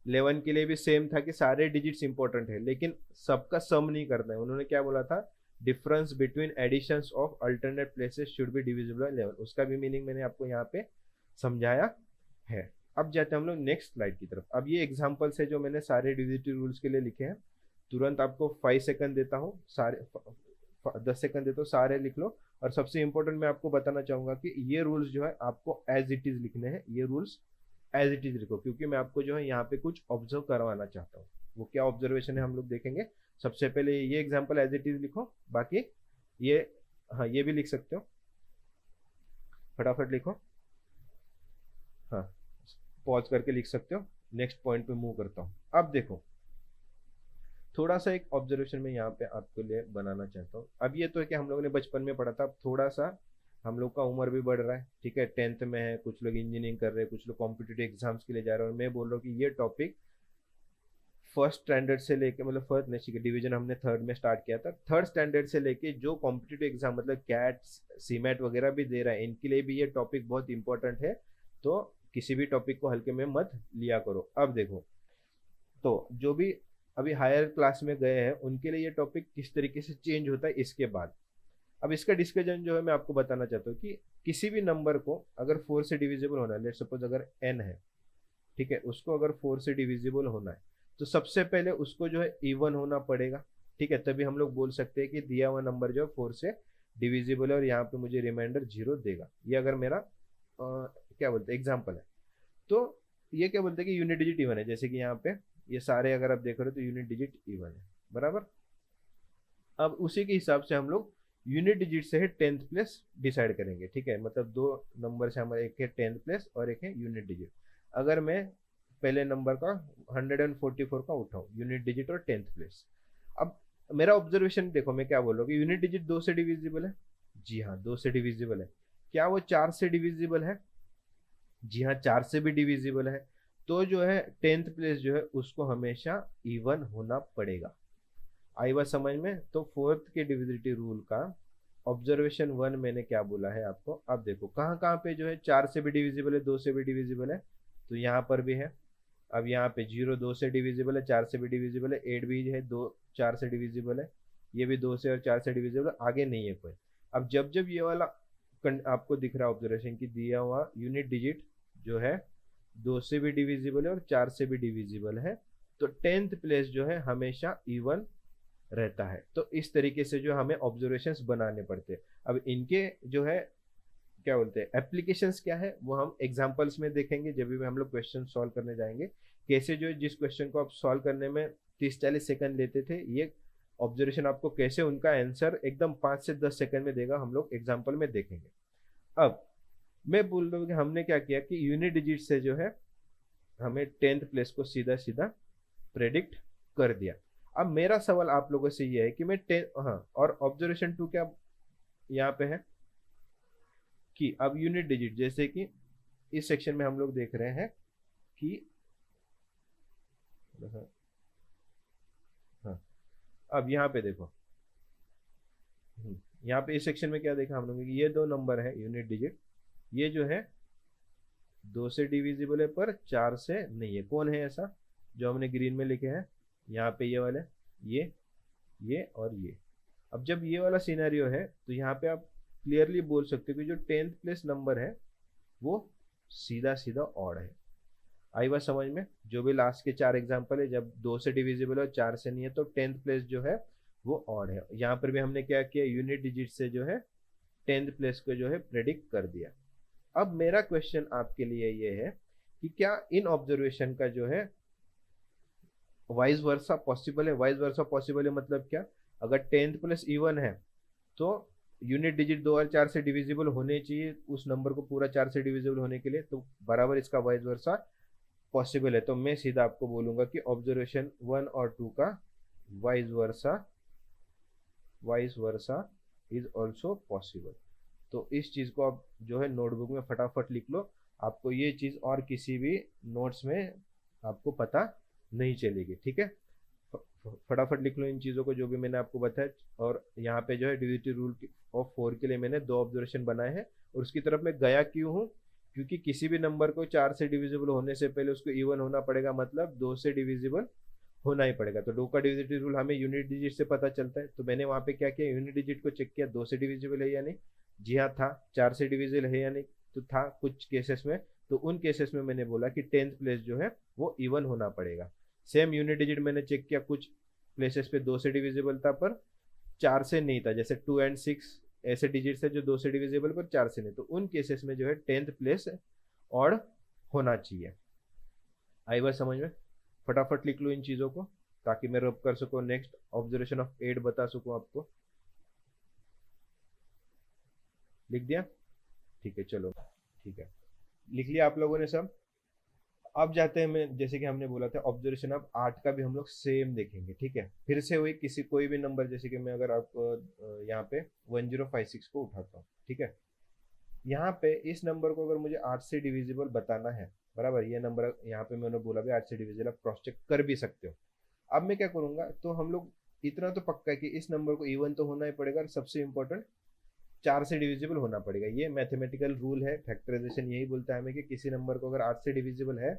11 के लिए भी सेम था कि सारे डिजिट्स इंपॉर्टेंट है लेकिन सबका सम नहीं करना है। उन्होंने क्या बोला था, difference between additions of alternate places should be divisible by 11, उसका भी मीनिंग मैंने आपको यहाँ पे समझाया है। अब जाते हैं हम लोग नेक्स्ट स्लाइड की तरफ। अब ये एग्जांपल्स है जो मैंने सारे डिविजिटिव रूल्स के लिए लिखे हैं। तुरंत आपको 5 सेकंड देता हूँ, सारे 10 सेकंड देता हूँ, सारे लिख लो। और सबसे इंपॉर्टेंट मैं आपको बताना चाहूंगा कि ये रूल्स जो है आपको एज इट इज लिखने हैं, ये रूल्स एज इट इज लिखो, क्योंकि मैं आपको जो है यहाँ पे कुछ ऑब्जर्व करवाना चाहता हूँ। वो क्या ऑब्जर्वेशन है हम लोग देखेंगे। सबसे पहले ये एग्जाम्पल एज इट इज लिखो, बाकी ये, हाँ ये भी लिख सकते हो, फटाफट लिखो, हाँ पॉज करके लिख सकते हो। नेक्स्ट पॉइंट पे मूव करता हूँ। अब देखो थोड़ा सा एक ऑब्जर्वेशन में यहाँ पे आपके लिए बनाना चाहता हूँ। अब ये तो है कि हम लोगों ने बचपन में पढ़ा था, अब थोड़ा सा हम लोग का उम्र भी बढ़ रहा है, ठीक है, 10th में है, कुछ लोग इंजीनियरिंग कर रहे हैं, कुछ लोग कॉम्पिटिटिव एग्जाम्स के लिए जा रहे हैं। और मैं बोल रहा हूँ कि ये टॉपिक फर्स्ट स्टैंडर्ड से लेके, मतलब फर्स्ट नहीं, डिवीजन हमने थर्ड में स्टार्ट किया था, थर्ड स्टैंडर्ड से लेके जो कॉम्पिटिटिव एग्जाम मतलब कैट सीमेट वगैरह भी दे रहा है, इनके लिए भी ये टॉपिक बहुत इंपॉर्टेंट है। तो किसी भी टॉपिक को हल्के में मत लिया करो। अब देखो, तो जो भी अभी हायर क्लास में गए हैं उनके लिए ये टॉपिक किस तरीके से चेंज होता है इसके बाद। अब इसका डिस्कशन जो है मैं आपको बताना चाहता हूँ कि किसी भी नंबर को अगर 4 से डिविजिबल होना है, लेट सपोज अगर n है, ठीक है, उसको अगर 4 से डिविजिबल होना है तो सबसे पहले उसको जो है इवन होना पड़ेगा, ठीक है, तभी हम लोग बोल सकते हैं कि दिया हुआ नंबर जो है 4 से डिविजिबल है और यहाँ पे मुझे रिमाइंडर 0 देगा। ये अगर मेरा क्या बोलते हैं एग्जाम्पल है। तो ये क्या बोलते हैं कि यूनिट डिजिट इवन है, जैसे कि यहाँ पे ये सारे अगर आप देख रहे हो तो यूनिट डिजिट इवन है, बराबर। अब उसी के हिसाब से हम लोग यूनिट डिजिट से है 10th प्लेस डिसाइड करेंगे, ठीक है, मतलब दो नंबर से हमारे, एक है 10th प्लेस और एक है यूनिट डिजिट। अगर मैं पहले नंबर का 144 का उठाऊं, यूनिट डिजिट और 10th प्लेस। अब मेरा ऑब्जर्वेशन देखो, मैं क्या बोल रहा हूँ कि यूनिट डिजिट 2 से डिविजिबल है, जी हाँ 2 से डिविजिबल है। क्या वो 4 से डिविजिबल है, जी हाँ 4 से भी डिविजिबल है। तो जो है 10th प्लेस जो है उसको हमेशा इवन होना पड़ेगा। आई बात समझ में। तो फोर्थ के डिविजिबिलिटी रूल का ऑब्जर्वेशन 1 मैंने क्या बोला है आपको। अब देखो कहाँ कहाँ पे जो है 4 से भी डिविजिबल है, 2 से भी डिविजिबल है, तो यहाँ पर भी है। अब यहाँ पे 0 2 से डिविजिबल है, 4 से भी डिविजिबल है, 8 भी है 2 4 से डिविजिबल है, ये भी 2 से और 4 से डिविजिबल है, आगे नहीं है कोई। अब जब जब ये वाला आपको दिख रहा है ऑब्जर्वेशन की दिया हुआ यूनिट डिजिट जो है 2 से भी डिविजिबल है और 4 से भी डिविजिबल है, तो 10th प्लेस जो है हमेशा इवन रहता है। तो इस तरीके से जो हमें ऑब्जर्वेशंस बनाने पड़ते हैं। अब इनके जो है क्या बोलते हैं एप्लीकेशंस क्या है वो हम एग्जांपल्स में देखेंगे, जब भी हम लोग क्वेश्चन सॉल्व करने जाएंगे। कैसे जो जिस क्वेश्चन को आप सॉल्व करने में 30-40 सेकंड लेते थे, ये ऑब्जर्वेशन आपको कैसे उनका आंसर एकदम 5 से 10 सेकंड में देगा, हम लोग एग्जाम्पल में देखेंगे। अब मैं बोल रहा हूँ कि हमने क्या किया कि यूनिट डिजिट से जो है हमें 10th प्लेस को सीधा सीधा प्रेडिक्ट कर दिया। अब मेरा सवाल आप लोगों से ये है कि मैं 10, हाँ, और ऑब्जर्वेशन 2 क्या यहाँ पे है कि अब यूनिट डिजिट, जैसे कि इस सेक्शन में हम लोग देख रहे हैं कि हाँ, हाँ, अब यहाँ पे देखो, यहाँ पे इस सेक्शन में क्या देखा हम लोग कि ये दो नंबर है यूनिट डिजिट, ये जो है 2 से डिविजिबल है पर 4 से नहीं है। कौन है ऐसा जो हमने ग्रीन में लिखे हैं, यहाँ पे ये वाले, ये और ये। अब जब ये वाला सिनेरियो है तो यहाँ पे आप क्लियरली बोल सकते हो कि जो 10th प्लेस नंबर है वो सीधा सीधा ऑड है। आई बात समझ में। जो भी लास्ट के 4 एग्जांपल है, जब 2 से डिविजिबल है और 4 से नहीं है तो 10th प्लेस जो है वो ऑड है। यहाँ पर भी हमने क्या किया, यूनिट डिजिट से जो है 10th प्लेस को जो है प्रेडिक्ट कर दिया। अब मेरा क्वेश्चन आपके लिए ये है कि क्या इन ऑब्जर्वेशन का जो है वाइस वर्सा पॉसिबल है। वाइस वर्सा पॉसिबल है मतलब क्या, अगर 10th प्लस इवन है तो यूनिट डिजिट 2 और 4 से डिविजिबल होने चाहिए उस नंबर को पूरा 4 से डिविजिबल होने के लिए, तो बराबर इसका वाइस वर्सा पॉसिबल है, तो मैं सीधा आपको बोलूंगा कि ऑब्जर्वेशन 1 और 2 का vice versa is also possible. तो इस चीज को आप जो है नोटबुक में फटाफट लिख लो, आपको ये चीज और किसी भी नोट्स में आपको पता नहीं चलेगी, ठीक है। फटाफट लिख लो इन चीज़ों को जो भी मैंने आपको बताया। और यहाँ पे जो है डिविजिबिलिटी रूल ऑफ 4 के लिए मैंने 2 ऑब्जर्वेशन बनाए हैं, और उसकी तरफ मैं गया क्यों हूँ, क्योंकि किसी भी नंबर को 4 से डिविजिबल होने से पहले उसको इवन होना पड़ेगा, मतलब 2 से डिविजिबल होना ही पड़ेगा। तो 2 का डिविजिबिलिटी रूल हमें यूनिट डिजिट से पता चलता है, तो मैंने वहाँ पे क्या किया, यूनिट डिजिट को चेक किया 2 से डिविजिबल है या नहीं। जी हाँ था। 4 से डिविजिबल है या नहीं, तो था कुछ केसेस में। तो उन केसेस में मैंने बोला कि 10th प्लेस जो है वो इवन होना पड़ेगा। सेम यूनिट डिजिट मैंने चेक किया, कुछ प्लेसेस पे 2 से डिविजिबल था पर 4 से नहीं था, जैसे 2 एंड 6 ऐसे डिजिट्स है जो 2 से डिविजिबल पर 4 से नहीं, तो उन केसेस में जो है 10th प्लेस ऑड होना चाहिए। आई बात समझ में? फटाफट लिख लो इन चीजों को ताकि मैं रब कर सकूं, नेक्स्ट ऑब्जर्वेशन ऑफ 8 बता सकूं आपको। लिख दिया? ठीक है, चलो ठीक है, लिख लिया आप लोगों ने सब। अब जाते हैं, मैं जैसे कि हमने बोला था ऑब्जर्वेशन अब 8 का भी हम लोग सेम देखेंगे, ठीक है। फिर से वही किसी कोई भी नंबर, जैसे कि मैं अगर आपको यहाँ पे 1056 को उठाता हूँ, ठीक है। यहाँ पे इस नंबर को अगर मुझे 8 से डिविजिबल बताना है, बराबर, ये नंबर यहाँ पे मैंने बोला भी 8 से डिविजिबल, आप क्रॉस चेक कर भी सकते हो। अब मैं क्या करूंगा, तो हम लोग इतना तो पक्का है कि इस नंबर को इवन तो होना ही पड़ेगा, और सबसे इंपॉर्टेंट 4 से डिविजिबल होना पड़ेगा। ये मैथमेटिकल रूल है, फैक्टराइजेशन यही बोलता है हमें कि किसी नंबर को अगर 8 से डिविजिबल है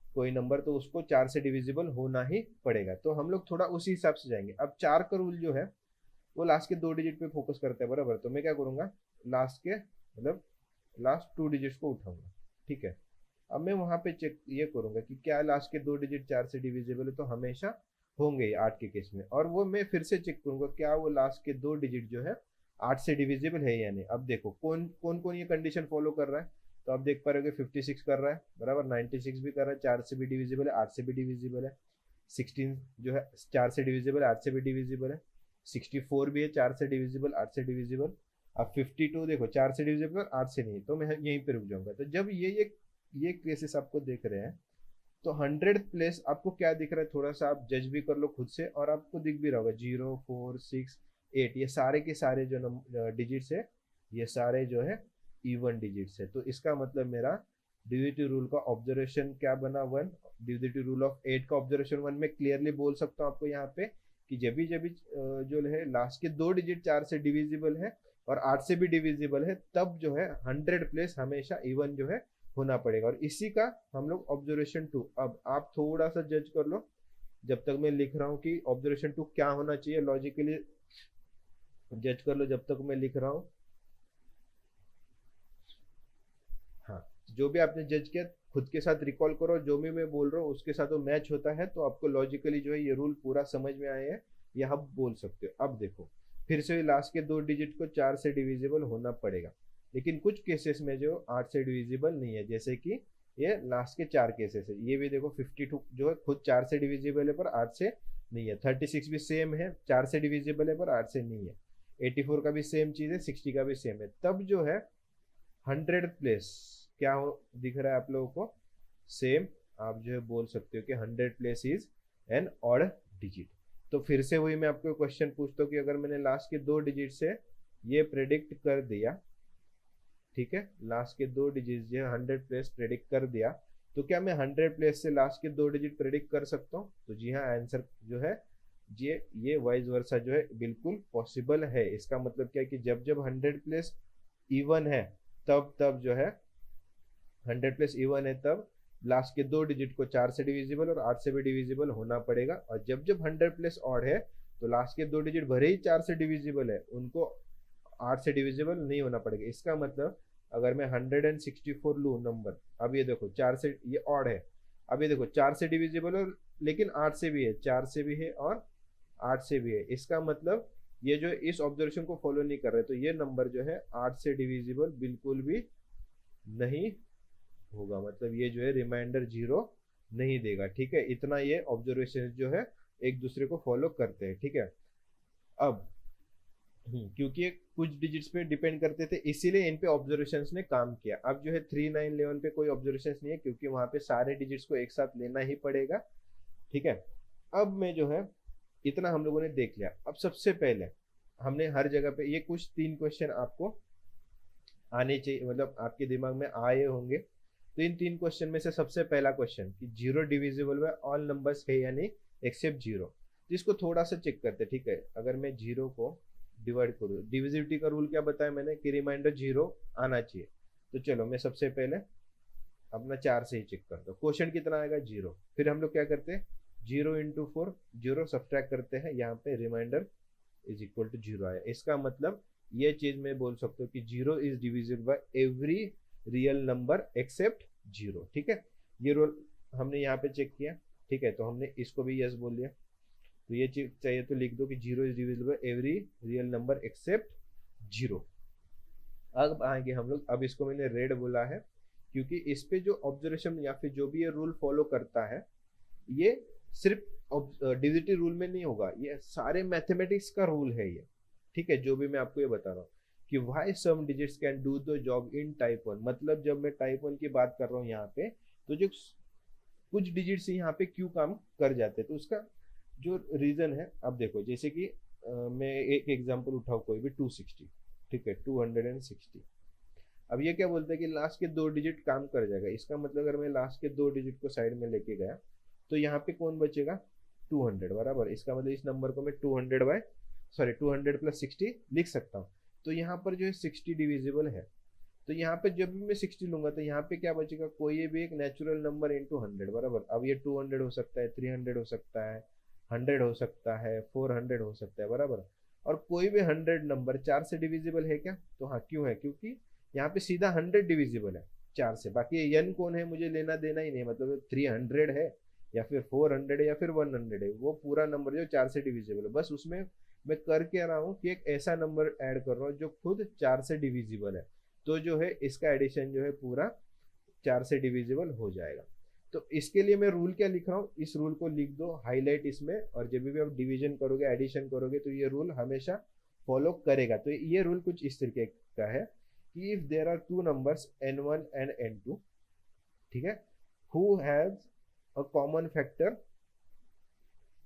कोई नंबर, तो उसको 4 से डिविजिबल होना ही पड़ेगा। तो हम लोग थोड़ा उसी हिसाब से जाएंगे। अब 4 का रूल जो है वो लास्ट के 2 डिजिट पे फोकस करता है, बराबर। तो मैं क्या करूंगा, लास्ट के मतलब लास्ट 2 डिजिट्स को उठाऊंगा, ठीक है। अब मैं वहां पे चेक ये करूंगा कि क्या लास्ट के 2 डिजिट 4 से डिविजिबल है, तो हमेशा होंगे 8 के केस में। और वो मैं फिर से चेक करूंगा क्या वो लास्ट के 2 डिजिट जो है 8 से डिविजिबल है या नहीं। अब देखो कौन कौन कौन ये कंडीशन फॉलो कर रहा है, तो आप देख पा रहे हो 56 कर रहा है, बराबर, 96 भी कर रहा है, 4 से भी डिविजिबल है, 8 से भी डिविजिबल है। 16 जो है 4 से डिविजिबल है, 8 से भी डिविजिबल है। 64 भी है, 4 से डिविजिबल, 8 से डिविजिबल। अब 52 देखो 4 से डिविजिबल, 8 से नहीं, तो मैं यहीं पे रुक जाऊंगा। तो जब ये केसेस आपको देख रहे हैं, तो 100 प्लेस आपको क्या दिख रहा है, थोड़ा सा आप जज भी कर लो खुद से, और आपको दिख भी रहा होगा 0 4 6 8, ये सारे के सारे जो डिजिट्स है, ये सारे जो है इवन डिजिट्स है। तो इसका मतलब मेरा डिविजिबिलिटी रूल का ऑब्जर्वेशन क्या बना, 1। डिविजिबिलिटी रूल ऑफ 8 का ऑब्जर्वेशन 1 में क्लियरली बोल सकता हूँ आपको यहाँ पे कि जब भी जो है लास्ट के 2 डिजिट 4 से डिविजिबल है और 8 से भी डिविजिबल है, तब जो है 100 प्लेस हमेशा इवन जो है होना पड़ेगा। और इसी का हम लोग ऑब्जर्वेशन 2, अब आप थोड़ा सा जज कर लो जब तक मैं लिख रहा हूँ कि ऑब्जर्वेशन 2 क्या होना चाहिए, लॉजिकली जज कर लो जब तक मैं लिख रहा हूँ। हाँ, जो भी आपने जज किया खुद के साथ रिकॉल करो, जो भी मैं बोल रहा हूँ उसके साथ वो मैच होता है, तो आपको लॉजिकली जो है ये रूल पूरा समझ में आए हैं, ये आप बोल सकते हो। अब देखो फिर से लास्ट के 2 डिजिट को 4 से डिविजिबल होना पड़ेगा, लेकिन कुछ केसेस में जो 8 से डिविजिबल नहीं है, जैसे कि ये लास्ट के 4 केसेस है। ये भी देखो 52 जो है खुद 4 से डिविजिबल है पर 8 से नहीं है। 36 भी सेम है, 4 से डिविजिबल है पर 8 से नहीं है। 84 का भी सेम चीज है, 60 का भी सेम है। तब जो है 100 प्लेस क्या दिख रहा है आप लोगों को, सेम। आप जो है बोल सकते हो कि 100 place is an odd digit. तो फिर से वही मैं आपको क्वेश्चन पूछता हूँ कि अगर मैंने लास्ट के 2 डिजिट से ये प्रेडिक्ट कर दिया, ठीक है, लास्ट के 2 डिजिट जो 100 प्लेस प्रेडिक्ट कर दिया, तो क्या मैं 100 प्लेस से लास्ट के 2 डिजिट प्रेडिक्ट कर सकता हूँ? तो जी हाँ, आंसर जो है ये वाइस वर्सा जो है बिल्कुल पॉसिबल है। इसका मतलब क्या है कि जब जब 100 प्लेस इवन है, तब तब जो है 100 प्लस इवन है, तब लास्ट के 2 डिजिट को 4 से डिविजिबल और 8 से भी डिविजिबल होना पड़ेगा। और जब जब 100 प्लस ऑड है, तो लास्ट के 2 डिजिट भले ही 4 से डिविजिबल है, उनको 8 से डिविजिबल नहीं होना पड़ेगा। इसका मतलब अगर मैं 164 लूँ नंबर, अब ये देखो 4 से, ये ऑड है, अब ये देखो 4 से डिविजिबल है लेकिन 8 से भी है, 4 से भी है और 8 से भी है। इसका मतलब ये जो इस ऑब्जर्वेशन को फॉलो नहीं कर रहे, तो ये नंबर जो है 8 से डिविजिबल बिल्कुल भी नहीं होगा, मतलब ये जो है रिमाइंडर 0 नहीं देगा, ठीक है। इतना ये ऑब्जर्वेशन जो है एक दूसरे को फॉलो करते हैं, ठीक है। अब क्योंकि ये कुछ डिजिट्स पे डिपेंड करते थे, इसीलिए इन पे ऑब्जर्वेशंस ने काम किया। अब जो है 3 9 11 पे कोई ऑब्जर्वेशंस नहीं है, क्योंकि वहां पे सारे डिजिट्स को एक साथ लेना ही पड़ेगा। ठीक है। अब मैं जो है इतना हम लोगों ने देख लिया। अब सबसे पहले हमने हर जगह पे ये कुछ 3 क्वेश्चन आपको आने चाहिए, मतलब आपके दिमाग में आए होंगे। तो इन 3 क्वेश्चन में से सबसे पहला क्वेश्चन कि zero divisible by all numbers है या नहीं एक्सेप्ट जीरो, तो इसको थोड़ा सा चेक करते हैं। ठीक है, अगर मैं जीरो को डिवाइड करूँ, डिविजिबिलिटी का रूल क्या बताया मैंने कि रिमाइंडर जीरो आना चाहिए। तो चलो मैं सबसे पहले अपना 4 से ही चेक करता हूँ क्वेश्चन कितना आएगा, जीरो। फिर हम लोग क्या करते हैं, zero into four, zero subtract करते हैं, यहाँ पे remainder is equal to zero आया। इसका मतलब ये चीज मैं बोल सकता हूँ कि zero is divisible bye every real number except zero. ठीक है, ये रूल हमने यहाँ पे चेक किया। ठीक है, तो हमने इसको भी यस बोल दिया। तो ये चीज चाहिए तो लिख दो कि zero is divisible bye every real number except zero. अब आएंगे हम लोग, अब इसको मैंने रेड बोला है क्योंकि इस पे जो ऑब्जर्वेशन या फिर जो भी ये रूल फॉलो करता है, ये सिर्फ डिविजिबिलिटी रूल में नहीं होगा, ये सारे मैथमेटिक्स का रूल है ये। ठीक है, जो भी मैं आपको ये बता रहा हूँ कि why sum digits can do the job in type one, मतलब जब मैं टाइप वन की बात कर रहा हूँ यहाँ पे, तो जो कुछ डिजिट्स यहाँ पे क्यों काम कर जाते हैं, तो उसका जो रीजन है, अब देखो जैसे कि मैं एक एग्जांपल उठाऊँ कोई भी 260। ठीक है, 260। अब ये क्या बोलते हैं कि लास्ट के 2 डिजिट काम कर जाएगा। इसका मतलब अगर मैं लास्ट के 2 डिजिट को साइड में लेके गया तो यहाँ पे कौन बचेगा, 200 बराबर। इसका मतलब इस नंबर को मैं 200 बाय सॉरी 200 प्लस 60 लिख सकता हूँ। तो यहाँ पर जो है 60 डिविजिबल है, तो यहाँ पे जब भी मैं 60 लूंगा तो यहाँ पे क्या बचेगा, कोई भी एक नेचुरल नंबर इंटू 100 बराबर। अब ये 200 हो सकता है, 300 हो सकता है, 100 हो सकता है, 400 हो सकता है बराबर। और कोई भी 100 नंबर 4 से डिविजिबल है क्या, तो हाँ क्यों है, क्योंकि यहाँ पे सीधा 100 डिविजिबल है 4 से। बाकी ये n कौन है मुझे लेना देना ही नहीं, मतलब 300 है या फिर 400 है या फिर 100 है, वो पूरा नंबर जो 4 से डिविजिबल है, बस उसमें मैं कर क्या रहा हूँ कि एक ऐसा नंबर ऐड कर रहा हूँ जो खुद 4 से डिविजिबल है। तो जो है इसका एडिशन जो है पूरा 4 से डिविजिबल हो जाएगा। तो इसके लिए मैं रूल क्या लिख रहा हूँ, इस रूल को लिख दो हाईलाइट इसमें, और जब भी आप डिवीजन करोगे एडिशन करोगे तो ये रूल हमेशा फॉलो करेगा। तो ये रूल कुछ इस तरीके का है कि if there are two numbers n1 and n2, ठीक है, who has a common factor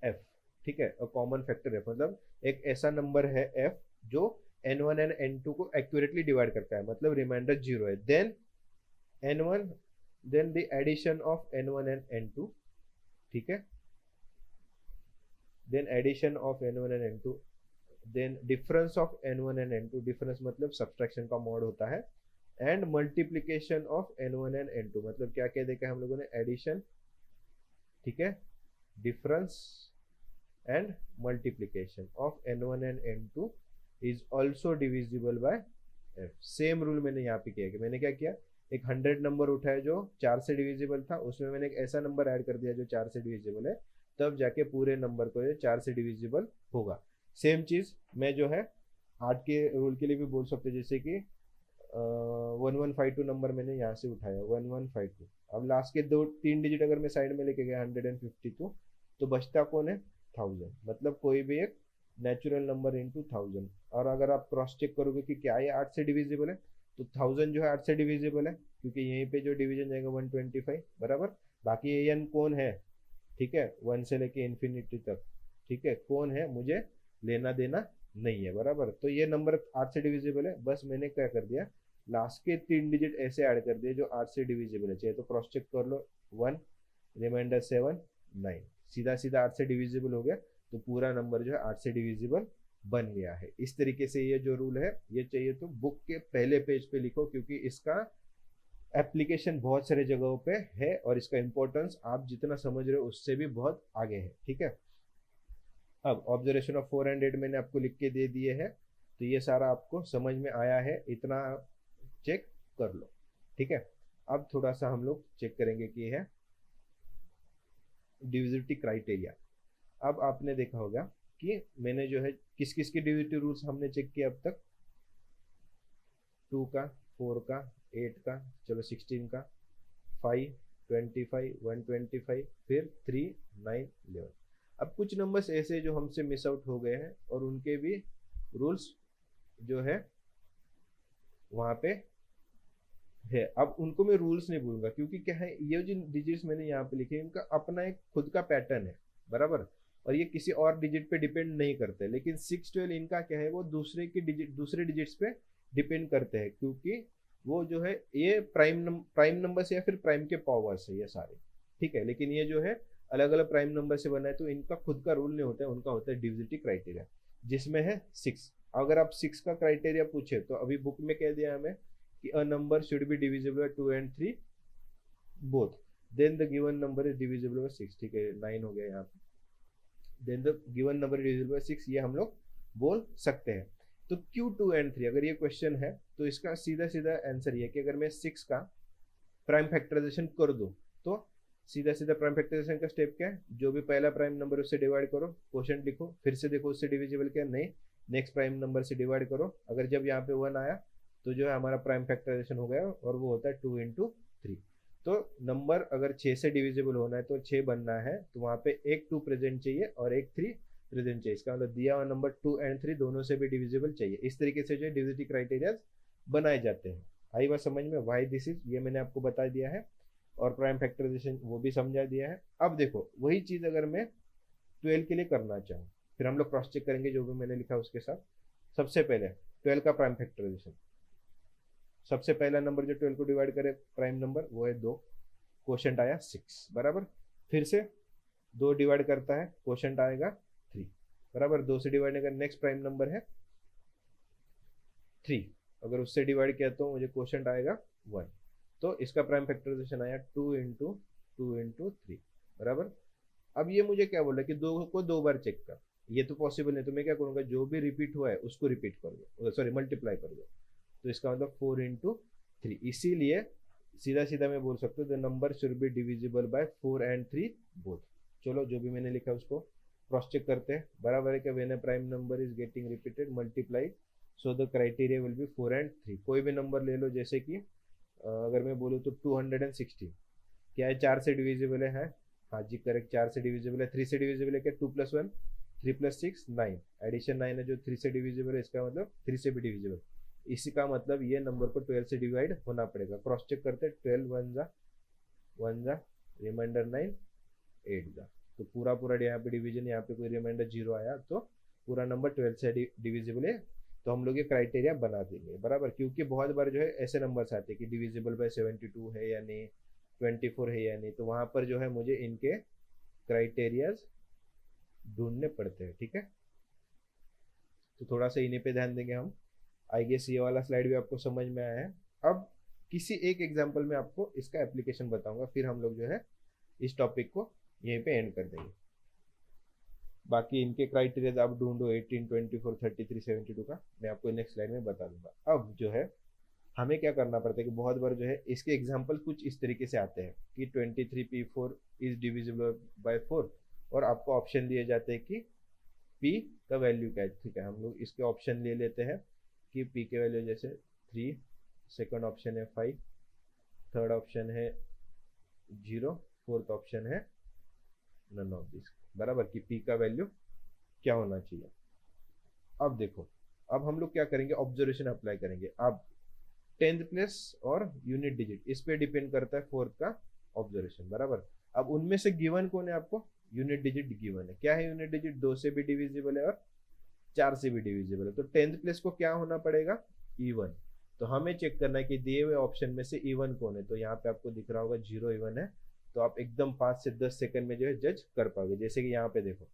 f। ठीक है, अ कॉमन फैक्टर f मतलब एक ऐसा नंबर है f जो n1 एंड n2 को एक्यूरेटली डिवाइड करता है, मतलब रिमाइंडर जीरो है। Then n1, then the addition of n1 and n2। ठीक है, then addition of n1 and n2, then difference of n1 and n2, difference मतलब सब्सट्रैक्शन का मोड होता है, and multiplication of n1 and n2, मतलब क्या क्या देखा हम लोगों ने, एडिशन, ठीक है, difference and multiplication of n1 and n2 is also divisible by f। Same rule मैंने यहाँ पे किया कि मैंने क्या किया, एक 100 नंबर उठाया जो 4 से डिविजिबल था, उसमें मैंने एक ऐसा नंबर ऐड कर दिया जो 4 से डिविजिबल है, तब जाके पूरे नंबर को ये 4 से डिविजिबल होगा। सेम चीज मैं जो है 8 के रूल के लिए भी बोल सकते, जैसे कि 1152 नंबर मैंने यहाँ से उठाया 1152। अब लास्ट के 2 3 डिजिट अगर मैं साइड में लेके गया 152, तो बचता कौन है, 1000, मतलब कोई भी एक नेचुरल नंबर इंटू 1000। और अगर आप क्रॉस चेक करोगे कि क्या ये 8 से डिविजिबल है, तो 1000 जो है 8 से डिविजिबल है, क्योंकि यहीं पे जो डिवीजन जाएगा 125 बराबर। बाकी ये n कौन है, ठीक है, 1 से लेके इन्फिनिटी तक, ठीक है, कौन है मुझे लेना देना नहीं है बराबर। तो ये नंबर 8 से डिविजिबल है, बस मैंने क्या कर दिया, लास्ट के 3 डिजिट ऐसे ऐड कर दिए जो 8 से डिविजिबल है। चाहिए तो क्रॉस चेक कर लो, 1 रिमाइंडर 7 9, सीधा सीधा 8 से डिविजिबल हो गया, तो पूरा नंबर जो है 8 से डिविजिबल बन गया है। इस तरीके से ये जो रूल है, ये चाहिए तो बुक के पहले पेज पे लिखो, क्योंकि इसका एप्लीकेशन बहुत सारे जगहों पे है और इसका इंपॉर्टेंस आप जितना समझ रहे हो उससे भी बहुत आगे है। ठीक है, अब ऑब्जर्वेशन ऑफ 4 एंड 8 मैंने आपको लिख के दे दिए हैं, तो ये सारा आपको समझ में आया है, इतना चेक कर लो। ठीक है, अब थोड़ा सा हम लोग चेक करेंगे कि है डिविजिबिलिटी क्राइटेरिया। अब आपने देखा होगा कि मैंने जो है किस किस के डिविजिबिलिटी रूल्स हमने चेक किया अब तक, 2 का, 4 का, 8 का, चलो 16 का, 5, 25, 125, फिर 3, 9, 11। अब कुछ नंबर्स ऐसे जो हमसे मिस आउट हो गए हैं और उनके भी रूल्स जो है वहां पे है। अब उनको मैं रूल्स नहीं बोलूंगा, क्योंकि क्या है, ये जो डिजिट्स मैंने यहाँ पे लिखे इनका अपना एक खुद का पैटर्न है, बराबर, और ये किसी और डिजिट पे डिपेंड नहीं करते। लेकिन 612 इनका क्या है, वो दूसरे की डिजिट, दूसरे डिजिट्स पे डिपेंड करते हैं, क्योंकि वो जो है ये प्राइम नंबर से या फिर प्राइम के पावर से ये सारे, ठीक है। लेकिन ये जो है अलग अलग प्राइम नंबर से बना है, तो इनका खुद का रूल नहीं होता है, उनका होता है डिविजिबिलिटी क्राइटेरिया, जिसमें है 6। अगर आप 6 का क्राइटेरिया पूछे तो अभी बुक में कह दिया हमें कि a number should be divisible by 2 and 3 both, then the given number is divisible by 6, ठीक है, 9 हो गया यहाँ पे, then the given number is divisible by 6, ये हम लोग बोल सकते हैं। तो क्यों 2 and 3, अगर ये क्वेश्चन है तो इसका सीधा सीधा आंसर ये है कि अगर मैं 6 का प्राइम फैक्टराइजेशन कर दूं, तो सीधा सीधा प्राइम फैक्टराइजेशन का स्टेप क्या है, जो भी पहला प्राइम नंबर उससे डिवाइड करो, क्वोशिएंट लिखो, फिर से देखो उससे डिविजिबल क्या नहीं, नेक्स्ट प्राइम नंबर से डिवाइड करो, अगर जब यहाँ पे 1 आया तो जो है हमारा प्राइम फैक्टराइजेशन हो गया, और वो होता है 2 इंटू 3। तो नंबर अगर 6 से डिविजिबल होना है तो 6 बनना है, तो वहाँ पे एक 2 प्रेजेंट चाहिए और एक 3 प्रेजेंट चाहिए। इसका मतलब दिया हुआ नंबर 2 एंड 3 दोनों से भी डिविजिबल चाहिए। इस तरीके से जो है डिविजिबिलिटी क्राइटेरिया बनाए जाते हैं। आई बात समझ में, वाई दिस इज, ये मैंने आपको बता दिया है, और प्राइम फैक्टराइजेशन वो भी समझा दिया है। अब देखो वही चीज अगर मैं 12 के लिए करना चाहूँ, फिर हम लोग क्रॉस चेक करेंगे जो भी मैंने लिखा उसके साथ। सबसे पहले 12 का प्राइम फैक्टराइजेशन, सबसे पहला नंबर जो 12 को डिवाइड करे प्राइम नंबर वो है 2, क्वोशिएंट आया 6, बराबर। फिर से 2 डिवाइड करता है, क्वोशिएंट आएगा 3, बराबर। 2 से डिवाइड कर नेक्स्ट प्राइम नंबर है 3, अगर उससे डिवाइड किया तो मुझे क्वोशिएंट आएगा 1, तो इसका प्राइम फैक्टराइजेशन आया 2 इंटू 3, बराबर। अब ये मुझे क्या बोला कि 2 को 2 बार चेक कर, ये तो पॉसिबल नहीं, तो मैं क्या करूंगा, जो भी रिपीट हुआ है उसको रिपीट कर दो, सॉरी मल्टीप्लाई कर दो, तो इसका मतलब 4 इंटू 3। इसीलिए सीधा सीधा मैं बोल सकता हूँ the number should be divisible bye 4 and 3 both. चलो जो भी मैंने लिखा उसको क्रॉस चेक करते हैं, बराबर है क्या, when a prime number is getting repeated multiply, so the criteria will be 4 and 3। कोई भी नंबर ले लो, जैसे कि अगर मैं बोलूँ तो 216 क्या है, 4 से डिविजिबल है, हाँ जी करेक्ट, 4 से डिविजिबल है। 3 से डिविजिबल है क्या, 2 + 1 3 + 6 9, एडिशन 9 है जो 3 से डिविजिबल है, इसका मतलब 3 से भी डिविजिबल। इसी का मतलब ये नंबर को 12 से डिवाइड होना पड़ेगा। क्रॉस चेक करते हैं, 12 1 जा, रिमाइंडर 9 8 जा, तो पूरा पूरा यहाँ पे डिवीजन, यहाँ पे कोई रिमाइंडर 0 आया तो पूरा नंबर 12 से डिविजिबल है, तो हम लोग ये क्राइटेरिया बना देंगे, बराबर। क्योंकि बहुत बार जो है ऐसे नंबर्स आते हैं कि डिविजिबल बाय 72 है या नहीं, 24 है या नहीं, तो वहां पर जो है मुझे इनके क्राइटेरियाज ढूंढने पड़ते हैं, ठीक है। तो थोड़ा सा इन्हीं पे ध्यान देंगे हम। आई गेस ये वाला स्लाइड भी आपको समझ में आया है। अब किसी एक एग्जांपल में आपको इसका एप्लीकेशन बताऊंगा, फिर हम लोग जो है इस टॉपिक को यहीं पे एंड कर देंगे। बाकी इनके क्राइटेरिया आप ढूंढो, 18 24 33 72 का मैं आपको नेक्स्ट स्लाइड में बता दूंगा। अब जो है हमें क्या करना पड़ता है कि बहुत बार जो है इसके एग्जाम्पल कुछ इस तरीके से आते हैं कि 23p4 इज डिविजिबल बाय 4, और आपको ऑप्शन दिए जाते हैं कि p का वैल्यू क्या है, ठीक है। हम लोग इसके ऑप्शन ले लेते हैं कि p के वैल्यू जैसे 3, सेकंड ऑप्शन है 5, थर्ड ऑप्शन है 0, फोर्थ ऑप्शन है नन ऑफ दिस, बराबर, कि p का वैल्यू क्या होना चाहिए। अब देखो, अब हम लोग क्या करेंगे, ऑब्जर्वेशन अप्लाई करेंगे। अब 10th प्लेस और यूनिट डिजिट, इस पे डिपेंड करता है फोर्थ का ऑब्जर्वेशन, बराबर। अब उनमें से गिवन कौन है, आपको यूनिट डिजिट गिवन है। क्या है यूनिट डिजिट, 2 से भी डिविजिबल है और 4 से भी डिविजिबल है। तो 10th प्लेस को क्या होना पड़ेगा, इवन। तो हमें चेक करना है कि दिए हुए ऑप्शन में से इवन कौन है। तो यहाँ पे आपको दिख रहा होगा 0 इवन है, तो आप एकदम 5 से 10 सेकंड में जो है जज कर पाओगे। जैसे कि यहाँ पे देखो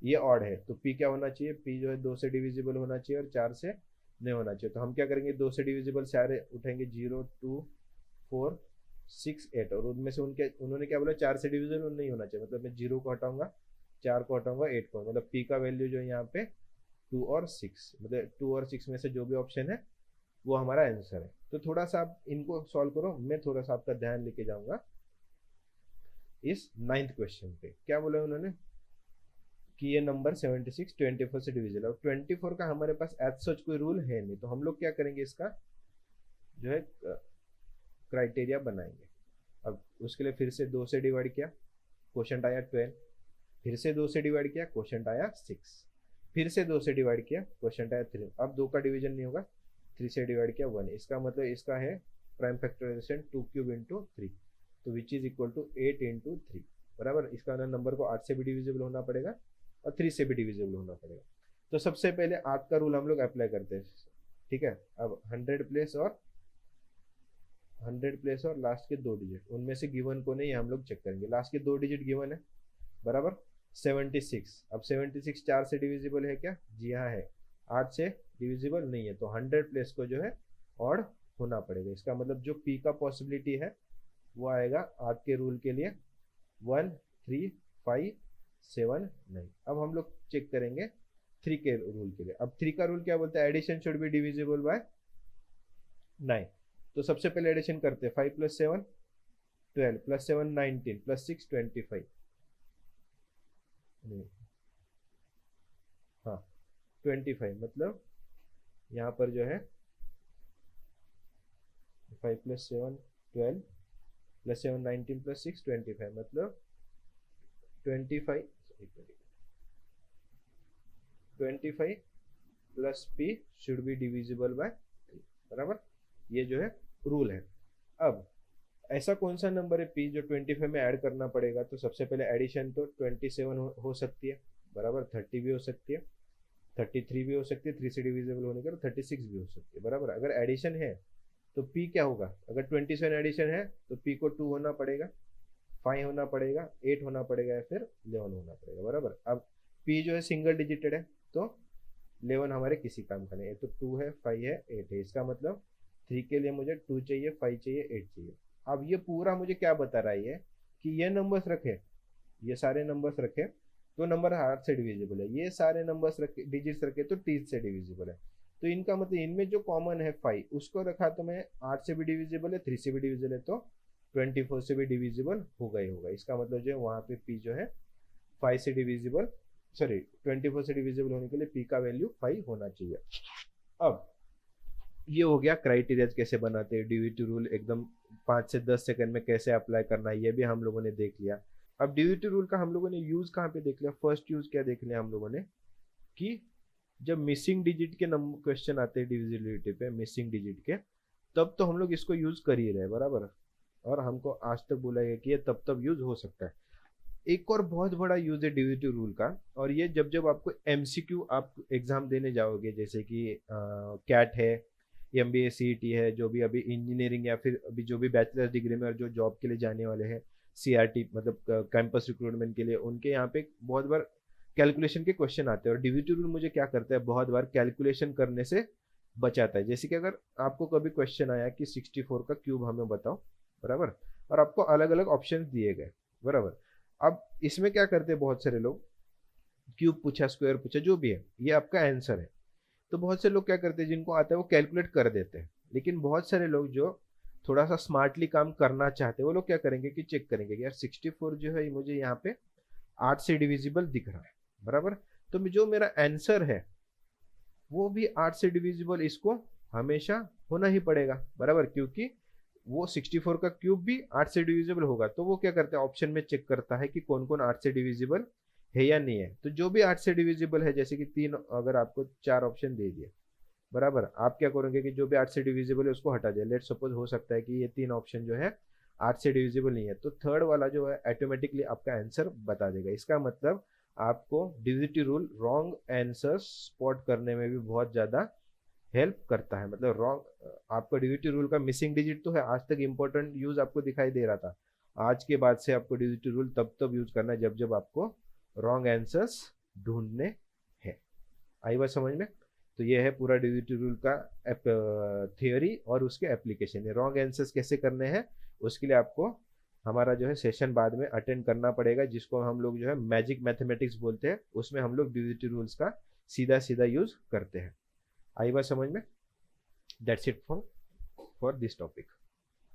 ये ऑड है, तो p क्या होना चाहिए, p जो है 2 से डिविजिबल होना चाहिए और 4 से नहीं होना चाहिए। तो हम क्या करेंगे, 2 से डिविजिबल सारे उठेंगे, 0 2 4 6 8, और उनमें से उन्होंने क्या बोला, 4 से डिविजिबल नहीं होना चाहिए, मतलब मैं 0 को हटाऊंगा, 4 को हटाऊंगा, 8 को, मतलब p का वैल्यू जो है यहाँ पे 2 और 6, मतलब 2 और 6 में से जो भी ऑप्शन है वो हमारा आंसर है। तो थोड़ा सा आप इनको सॉल्व करो, मैं थोड़ा सा आपका ध्यान लेके जाऊंगा इस 9th क्वेश्चन पे। क्या बोला उन्होंने कि ये नंबर 76 24 से डिविजिबल है। 24 का हमारे पास एज सच कोई रूल है नहीं, तो हम लोग क्या करेंगे, इसका जो है क्राइटेरिया बनाएंगे। अब उसके लिए फिर से 2 से डिवाइड किया, क्वोशिएंट आया 12, फिर से 2 से डिवाइड किया, क्वोशिएंट आया 6, फिर से 2 से डिवाइड किया, क्वोशंट आया 3। अब 2 का डिवीजन नहीं होगा, 3 से डिवाइड किया 1। इसका मतलब इसका है प्राइम फैक्टराइजेशन 2 क्यूब इंटू 3, तो which is equal to 8 into 3, बराबर। इसका नंबर को 8 से भी डिविजिबल होना पड़ेगा और 3 से भी डिविजिबल होना पड़ेगा। तो सबसे पहले 8 का रूल हम लोग अप्लाई करते हैं, ठीक है। अब 100 प्लेस और लास्ट के 2 डिजिट, उनमें से गिवन को नहीं हम लोग चेक करेंगे। लास्ट के 2 डिजिट गिवन है, बराबर 76। अब 76 4 से डिविजिबल है क्या? जी हाँ है। 8 से डिविजिबल नहीं है, तो 100 प्लेस को जो है ऑड होना पड़ेगा। इसका मतलब जो पी का पॉसिबिलिटी है वो आएगा 8 के रूल के लिए 1 3 5 7 9। अब हम लोग चेक करेंगे 3 के रूल के लिए। अब 3 का रूल क्या बोलता है? Addition should be divisible by 9। तो सबसे पहले एडिशन करते हैं, 5 + 7 12 + 7 19 + 6 25। हाँ 25, मतलब यहाँ पर जो है 5 + 7 12 + 7 19 + 6 25, मतलब 25 plus P should be divisible by 3, बराबर। ये जो है रूल है। अब ऐसा कौन सा नंबर है पी जो 25 में ऐड करना पड़ेगा? तो सबसे पहले एडिशन तो 27 हो सकती है, बराबर। 30 भी हो सकती है, 33 भी हो सकती है, 3 से डिविजिबल होने का, 36 भी हो सकती है, बराबर। अगर एडिशन है तो पी क्या होगा? अगर 27 एडिशन है तो पी को 2 होना पड़ेगा, 5 होना पड़ेगा, 8 होना पड़ेगा, या फिर 11 होना पड़ेगा, बराबर। अब पी जो है सिंगल डिजिटेड है, तो 11 हमारे किसी काम का नहीं है। तो 2 है, 5 है, 8 है। इसका मतलब 3 के लिए मुझे 2 चाहिए, 5 चाहिए, 8 चाहिए। अब ये पूरा मुझे क्या बता रहा है कि ये नंबर्स रखे, ये सारे नंबर्स रखे तो नंबर 8 से डिविजिबल है, ये सारे नंबर्स रखे डिजिट्स रखे तो 30 से डिविजिबल है। तो इनका मतलब इनमें जो कॉमन है 5, उसको रखा तो मैं 8 से भी डिविजिबल है, 3 से भी डिविजिबल है, तो 24 से भी डिविजिबल होगा ही होगा। इसका मतलब जो है वहां पे पी जो है 5 से डिविजिबल, सॉरी 24 से डिविजिबल होने के लिए पी का वैल्यू 5 होना चाहिए। अब ये हो गया क्राइटेरिया कैसे बनाते हैं, डीवीटी रूल एकदम 5 से 10 सेकंड में कैसे अप्लाई करना है, ये भी हम लोगों ने देख लिया। अब डीवीटी रूल का हम लोगों ने यूज कहाँ पे देख लिया? फर्स्ट यूज क्या देख लिया हम लोगों ने कि जब मिसिंग डिजिट के नंबर क्वेश्चन आते हैं डिविजिबिलिटी पे, मिसिंग डिजिट के, तब तो हम लोग इसको यूज कर ही रहे, बराबर। और हमको आज तक बोला गया कि ये तब तब यूज हो सकता है। एक और बहुत बड़ा यूज है डीवीटी रूल का, और ये जब जब आपको एमसीक्यू आप एग्जाम देने जाओगे, जैसे कि कैट है, एमबीए सीईटी है, जो भी अभी इंजीनियरिंग या फिर अभी जो भी बैचलर डिग्री में और जो जॉब के लिए जाने वाले हैं, सीआरटी मतलब कैंपस रिक्रूटमेंट के लिए, उनके यहाँ पे बहुत बार कैलकुलेशन के क्वेश्चन आते हैं। और डीवीटी रूल मुझे क्या करता है, बहुत बार कैलकुलेशन करने से बचाता है। जैसे कि अगर आपको कभी क्वेश्चन आया कि 64 का क्यूब हमें बताओ, बराबर, और आपको अलग अलग ऑप्शन दिए गए, बराबर। अब इसमें क्या करते हैं बहुत सारे लोग, क्यूब पूछा, स्क्वायर पूछा, जो भी है, ये आपका आंसर है। तो बहुत से लोग क्या करते हैं, जिनको आता है वो कैलकुलेट कर देते हैं। लेकिन बहुत सारे लोग जो थोड़ा सा स्मार्टली काम करना चाहते हैं, वो लोग क्या करेंगे कि चेक करेंगे कि यार 64 जो है मुझे यहाँ पे 8 से डिविजिबल दिख रहा है, बराबर। तो जो मेरा आंसर है वो भी 8 से डिविजिबल इसको हमेशा होना ही पड़ेगा, बराबर, क्योंकि वो 64 का क्यूब भी 8 से डिविजिबल होगा। तो वो क्या करता है, ऑप्शन में चेक करता है कि कौन कौन 8 से डिविजिबल है या नहीं है। तो जो भी 8 से डिविजिबल है, जैसे कि 3, अगर आपको 4 ऑप्शन दे दिए, बराबर, आप क्या करोगे कि जो भी 8 से डिविजिबल है उसको हटा दिया। लेट सपोज हो सकता है कि ये 3 ऑप्शन जो है 8 से डिविजिबल नहीं है, तो थर्ड वाला जो है ऑटोमेटिकली आपका आंसर बता देगा। इसका मतलब आपको DVT rule wrong answer spot करने में भी बहुत ज्यादा हेल्प करता है। मतलब रॉन्ग, आपका डीवीटी रूल का मिसिंग डिजिट तो है, आज तक इंपॉर्टेंट यूज आपको दिखाई दे रहा था। आज के बाद से आपको डीवीटी रूल तब तब यूज करना है जब जब आपको रॉन्ग आंसर्स ढूंढने हैं। आई बात समझ में? तो ये है पूरा डीवीटी रूल का थियोरी और उसके एप्लीकेशन। रॉन्ग आंसर्स कैसे करने हैं उसके लिए आपको हमारा जो है सेशन बाद में अटेंड करना पड़ेगा, जिसको हम लोग जो है मैजिक मैथमेटिक्स बोलते हैं। उसमें हम लोग डीवीटी रूल्स का सीधा सीधा यूज करते हैं। आई बात समझ में? That's it for this topic.